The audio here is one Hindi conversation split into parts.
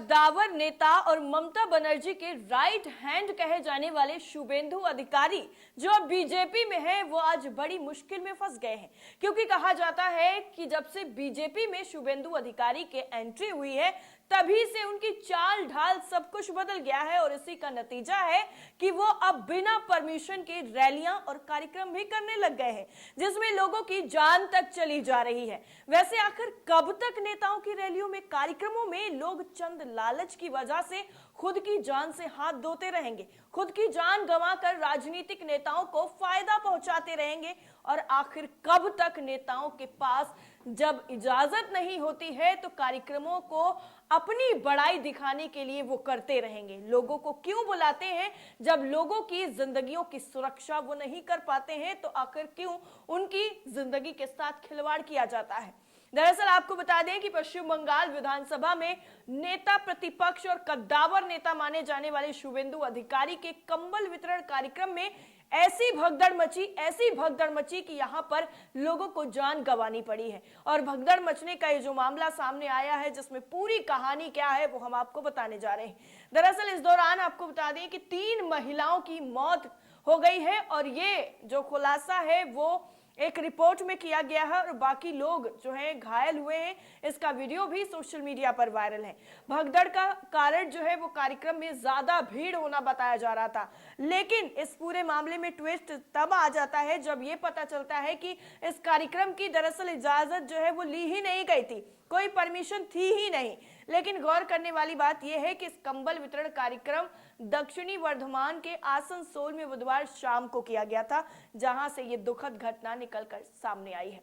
कद्दावर नेता और ममता बनर्जी के राइट हैंड कहे जाने वाले शुभेंदु अधिकारी जो अब बीजेपी में है, वो आज बड़ी मुश्किल में फंस गए हैं। क्योंकि कहा जाता है कि जब से बीजेपी में शुभेंदु अधिकारी के एंट्री हुई है, तभी से उनकी चाल ढाल सब कुछ बदल गया है। और इसी का नतीजा है कि वो अब बिना परमिशन के रैलियां और कार्यक्रम भी करने लग गए हैं, जिसमें लोगों की जान तक चली जा रही है। वैसे आखिर कब तक नेताओं की रैलियों में, कार्यक्रमों में लोग चंद लालच की वजह से खुद की जान से हाथ धोते रहेंगे, खुद की जान गंवाकर राजनीतिक नेताओं को फायदा पहुंचाते रहेंगे? और आखिर कब तक नेताओं के पास जब इजाजत नहीं होती है तो कार्यक्रमों को अपनी बड़ाई दिखाने के लिए वो करते रहेंगे? लोगों को क्यों बुलाते हैं जब लोगों की जिंदगियों की सुरक्षा वो नहीं कर पाते हैं? तो आखिर क्यों उनकी जिंदगी के साथ खिलवाड़ किया जाता है? दरअसल आपको बता दें कि पश्चिम बंगाल विधानसभा में नेता प्रतिपक्ष और कद्दावर नेता माने जाने वाले शुभेंदु अधिकारी के कंबल वितरण कार्यक्रम में ऐसी भगदड़ मची कि यहां पर लोगों को जान गंवानी पड़ी है। और भगदड़ मचने का ये जो मामला सामने आया है, जिसमें पूरी कहानी क्या है वो हम आपको बताने जा रहे हैं। दरअसल इस दौरान आपको बता दें कि 3 महिलाओं की मौत हो गई है और ये जो खुलासा है वो एक रिपोर्ट में किया गया है और बाकी लोग जो हैं घायल हुए हैं। इसका वीडियो भी सोशल मीडिया पर वायरल है। भगदड़ का कारण जो है वो कार्यक्रम में ज्यादा भीड़ होना बताया जा रहा था, लेकिन इस पूरे मामले में ट्विस्ट तब आ जाता है जब ये पता चलता है कि इस कार्यक्रम की दरअसल इजाजत जो है वो ली ही नहीं गई थी, कोई परमिशन थी ही नहीं। लेकिन गौर करने वाली बात यह है कि इस कंबल वितरण कार्यक्रम दक्षिणी वर्धमान के आसनसोल में बुधवार शाम को किया गया था, जहां से ये दुखद घटना निकलकर सामने आई है।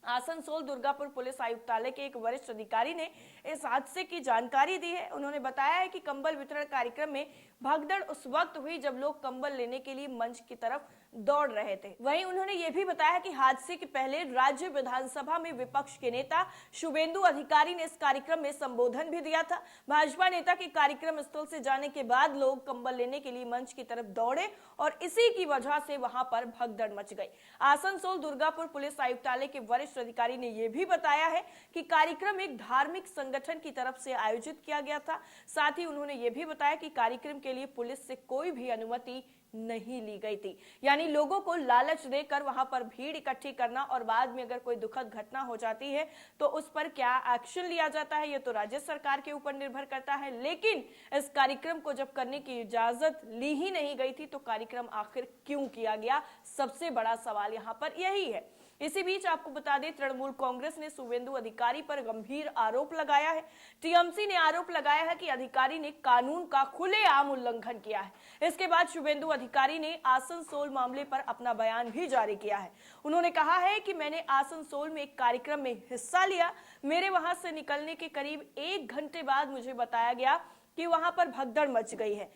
आसनसोल दुर्गापुर पुलिस आयुक्तालय के एक वरिष्ठ अधिकारी ने इस हादसे की जानकारी दी है। उन्होंने बताया है कि कंबल वितरण कार्यक्रम में भगदड़ उस वक्त हुई जब लोग कंबल लेने के लिए मंच की तरफ दौड़ रहे थे। वहीं उन्होंने ये भी बताया कि हादसे के पहले राज्य विधानसभा में विपक्ष के नेता शुभेंदु अधिकारी ने इस कार्यक्रम में संबोधन भी दिया था। भाजपा नेता के कार्यक्रम स्थल से जाने के बाद लोग कंबल लेने के लिए मंच की तरफ दौड़े और इसी की वजह से वहां पर भगदड़ मच गई। आसनसोल दुर्गापुर पुलिस आयुक्तालय के वरिष्ठ अधिकारी ने यह भी बताया है कि कार्यक्रम एक धार्मिक संगठन की तरफ से आयोजित किया गया था। साथ ही उन्होंने यह भी बताया कि कार्यक्रम के लिए पुलिस से कोई भी अनुमति नहीं ली गई थी। यानी लोगों को लालच देकर वहां पर भीड़ इकट्ठी करना और बाद में अगर कोई दुखद घटना हो जाती है तो उस पर क्या एक्शन लिया जाता है, ये तो राज्य सरकार के ऊपर निर्भर करता है। लेकिन इस कार्यक्रम को जब करने की इजाजत ली ही नहीं गई थी तो कार्यक्रम आखिर क्यों किया गया? सबसे बड़ा सवाल यहां पर यही है। इसी बीच आपको बता दें, तृणमूल कांग्रेस ने शुभेंदु अधिकारी पर गंभीर आरोप लगाया है। टीएमसी ने आरोप लगाया है कि अधिकारी ने कानून का खुलेआम उल्लंघन किया है। इसके बाद शुभेंदु अधिकारी ने आसनसोल मामले पर अपना बयान भी जारी किया है। उन्होंने कहा है कि मैंने आसनसोल में एक कार्यक्रम में हिस्सा लिया। मेरे वहां से निकलने के करीब 1 घंटे बाद मुझे बताया गया कि वहां पर भगदड़ मच गई है।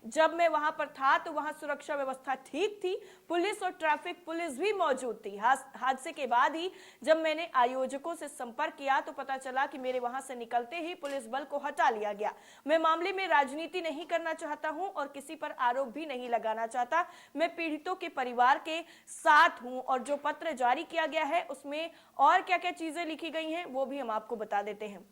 जब मैं वहां पर था तो वहां सुरक्षा व्यवस्था ठीक थी, पुलिस और ट्रैफिक पुलिस भी मौजूद थी। हादसे के बाद ही जब मैंने आयोजकों से संपर्क किया तो पता चला कि मेरे वहां से निकलते ही पुलिस बल को हटा लिया गया। मैं मामले में राजनीति नहीं करना चाहता हूं और किसी पर आरोप भी नहीं लगाना चाहता। मैं पीड़ितों के परिवार के साथ हूं और जो पत्र जारी किया गया है उसमें और क्या क्या चीजें लिखी गई हैं वो भी हम आपको बता देते हैं।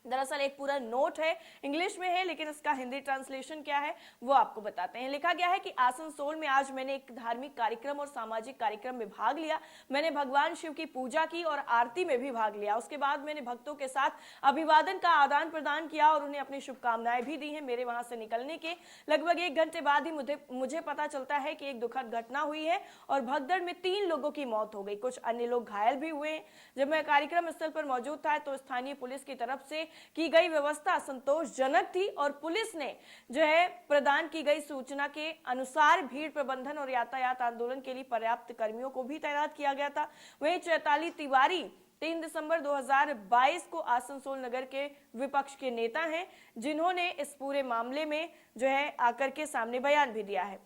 दरअसल एक पूरा नोट है, इंग्लिश में है, लेकिन इसका हिंदी ट्रांसलेशन क्या है वो आपको बताते हैं। लिखा गया है कि आसनसोल में आज मैंने एक धार्मिक कार्यक्रम और सामाजिक कार्यक्रम में भाग लिया। मैंने भगवान शिव की पूजा की और आरती में भी भाग लिया। उसके बाद मैंने भक्तों के साथ अभिवादन का आदान प्रदान किया और उन्हें अपनी शुभकामनाएं भी दी हैं। मेरे वहां से निकलने के लगभग 1 घंटे बाद ही मुझे पता चलता है कि एक दुखद घटना हुई है और भगदड़ में 3 लोगों की मौत हो गई, कुछ अन्य लोग घायल भी हुए हैं। जब मैं कार्यक्रम स्थल पर मौजूद था तो स्थानीय पुलिस की तरफ से की गई व्यवस्था संतोषजनक थी और पुलिस ने जो है प्रदान की गई सूचना के अनुसार भीड़ प्रबंधन और यातायात आंदोलन के लिए पर्याप्त कर्मियों को भी तैनात किया गया था। वहीं चैताली तिवारी 3 दिसंबर 2022 को आसनसोल नगर के विपक्ष के नेता हैं, जिन्होंने इस पूरे मामले में जो है आकर के सामने बयान भी दिया है।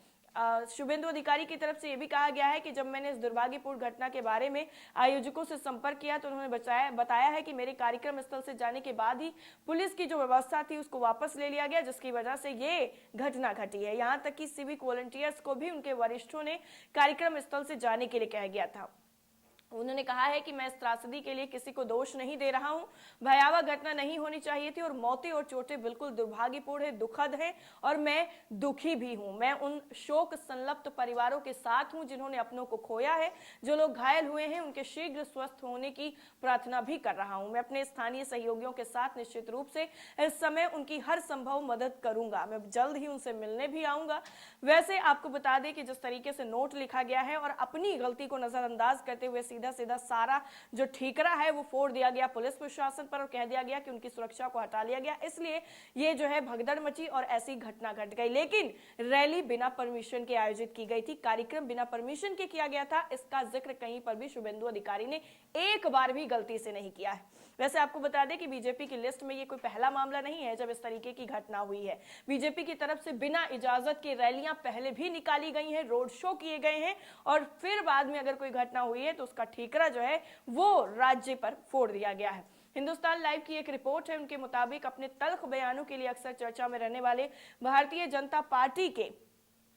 शुभेंदु अधिकारी की तरफ से यह भी कहा गया है कि जब मैंने इस दुर्भाग्यपूर्ण घटना के बारे में आयोजकों से संपर्क किया तो उन्होंने बताया है कि मेरे कार्यक्रम स्थल से जाने के बाद ही पुलिस की जो व्यवस्था थी उसको वापस ले लिया गया, जिसकी वजह से ये घटना घटी है। यहाँ तक कि सिविक वॉलंटियर्स को भी उनके वरिष्ठों ने कार्यक्रम स्थल से जाने के लिए कहा गया था। उन्होंने कहा है कि मैं इस त्रासदी के लिए किसी को दोष नहीं दे रहा हूं। भयावह घटना नहीं होनी चाहिए थी और मौतें और चोटें बिल्कुल दुर्भाग्यपूर्ण है, दुखद है और मैं दुखी भी हूं। मैं उन शोक संतप्त परिवारों के साथ हूं जिन्होंने अपनों को खोया है। जो लोग घायल हुए हैं उनके शीघ्र स्वस्थ होने की प्रार्थना भी कर रहा हूं। मैं अपने स्थानीय सहयोगियों के साथ निश्चित रूप से इस समय उनकी हर संभव मदद करूंगा। मैं जल्द ही उनसे मिलने भी आऊंगा। वैसे आपको बता दें कि जिस तरीके से नोट लिखा गया है और अपनी गलती को नजरअंदाज करते हुए सीधा सीधा सारा जो ठीकरा है वो फोड़ दिया गया पुलिस प्रशासन पर और कह दिया गया कि उनकी सुरक्षा को हटा लिया गया, इसलिए ये जो है भगदड़ मची और ऐसी घटना घट गई। लेकिन रैली बिना परमिशन के आयोजित की गई थी, कार्यक्रम बिना परमिशन के किया गया था। इसका जिक्र कहीं पर भी शुभेंदु अधिकारी ने एक बार भी गलती से नहीं किया है। वैसे आपको बता दें कि बीजेपी की लिस्ट में ये कोई पहला मामला नहीं है जब इस तरीके की घटना हुई है। बीजेपी की तरफ से बिना इजाजत के रैलियां पहले भी निकाली गई हैं, रोड शो किए गए हैं और फिर बाद में अगर कोई घटना हुई है तो उसका ठीकरा जो है वो राज्य पर फोड़ दिया गया है। हिंदुस्तान लाइव की एक रिपोर्ट है, उनके मुताबिक अपने तल्ख बयानों के लिए अक्सर चर्चा में रहने वाले भारतीय जनता पार्टी के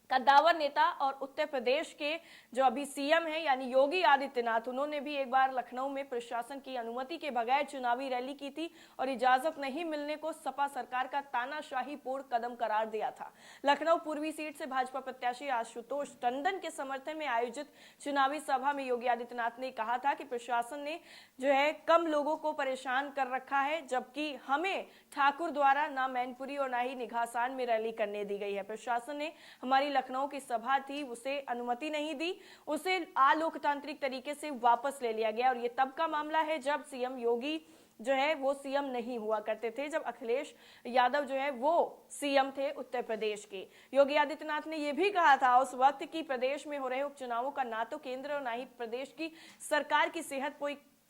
कद्दावर नेता और उत्तर प्रदेश के जो अभी सीएम हैं यानी योगी आदित्यनाथ, उन्होंने भी एक बार लखनऊ में प्रशासन की अनुमति के बगैर चुनावी रैली की थी और इजाजत नहीं मिलने को सपा सरकार का तानाशाहीपूर्ण कदम करार दिया था। लखनऊ पूर्वी सीट से भाजपा प्रत्याशी आशुतोष टंडन के समर्थन में आयोजित चुनावी सभा में योगी आदित्यनाथ ने कहा था कि प्रशासन ने जो है कम लोगों को परेशान कर रखा है, जबकि हमें ठाकुर द्वारा ना मैनपुरी और ना ही निघासान में रैली करने दी गई है। प्रशासन ने हमारी लखनऊ की सभा थी उसे अनुमति नहीं दी, उसे अलोकतांत्रिक तरीके से वापस ले लिया गया और ये तब का मामला है जब सीएम योगी जो है वो सीएम नहीं हुआ करते थे, जब अखिलेश यादव जो है वो सीएम थे उत्तर प्रदेश के। योगी आदित्यनाथ ने यह भी कहा था उस वक्त कि प्रदेश में हो रहे उपचुनावों का ना तो केंद्र और ना ही प्रदेश की सरकार की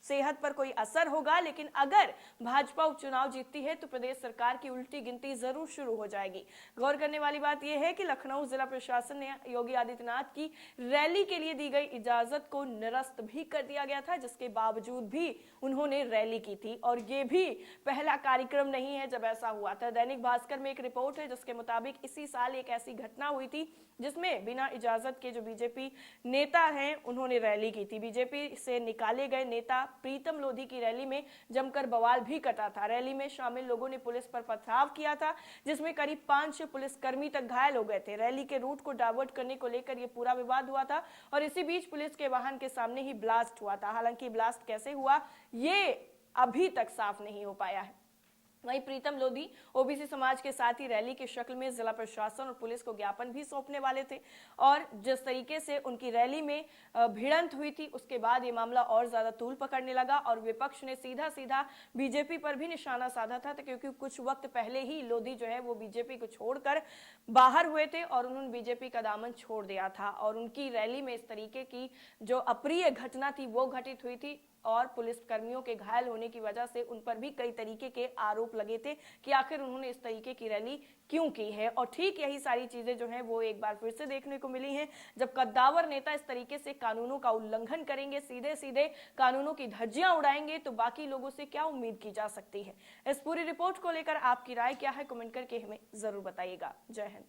सेहत पर कोई असर होगा, लेकिन अगर भाजपा उपचुनाव जीतती है तो प्रदेश सरकार की उल्टी गिनती जरूर शुरू हो जाएगी। गौर करने वाली बात यह है कि लखनऊ जिला प्रशासन ने योगी आदित्यनाथ की रैली के लिए दी गई इजाजत को निरस्त भी कर दिया गया था, जिसके बावजूद भी उन्होंने रैली की थी और ये भी पहला कार्यक्रम नहीं है जब ऐसा हुआ था। दैनिक भास्कर में एक रिपोर्ट है जिसके मुताबिक इसी साल एक ऐसी घटना हुई थी जिसमें बिना इजाजत के जो बीजेपी नेता हैं उन्होंने रैली की थी। बीजेपी से निकाले गए नेता प्रीतम लोधी की रैली में जमकर बवाल भी कटा था। रैली में शामिल लोगों ने पुलिस पर पथराव किया था जिसमें करीब 5 पुलिसकर्मी तक घायल हो गए थे। रैली के रूट को डाइवर्ट करने को लेकर यह पूरा विवाद हुआ था और इसी बीच पुलिस के वाहन के सामने ही ब्लास्ट हुआ था। हालांकि ब्लास्ट कैसे हुआ ये अभी तक साफ नहीं हो पाया है। वहीं प्रीतम लोधी ओबीसी समाज के साथ ही रैली की शक्ल में जिला प्रशासन और पुलिस को ज्ञापन भी सौंपने वाले थे और जिस तरीके से उनकी रैली में भिड़ंत हुई थी उसके बाद ये मामला और ज्यादा तूल पकड़ने लगा और विपक्ष ने सीधा सीधा बीजेपी पर भी निशाना साधा था, क्योंकि कुछ वक्त पहले ही लोधी जो है वो बीजेपी को छोड़कर बाहर हुए थे और उन्होंने बीजेपी का दामन छोड़ दिया था और उनकी रैली में इस तरीके की जो अप्रिय घटना थी वो घटित हुई थी और पुलिस कर्मियों के घायल होने की वजह से उन पर भी कई तरीके के आरोप लगे थे कि आखिर उन्होंने इस तरीके की रैली क्यों की है। और ठीक यही सारी चीजें जो हैं वो एक बार फिर से देखने को मिली हैं जब कद्दावर नेता इस तरीके से कानूनों का उल्लंघन करेंगे, सीधे सीधे कानूनों की धज्जियां उड़ाएंगे, तो बाकी लोगों से क्या उम्मीद की जा सकती है। इस पूरी रिपोर्ट को लेकर आपकी राय क्या है, कमेंट करके हमें जरूर बताइएगा। जय हिंद।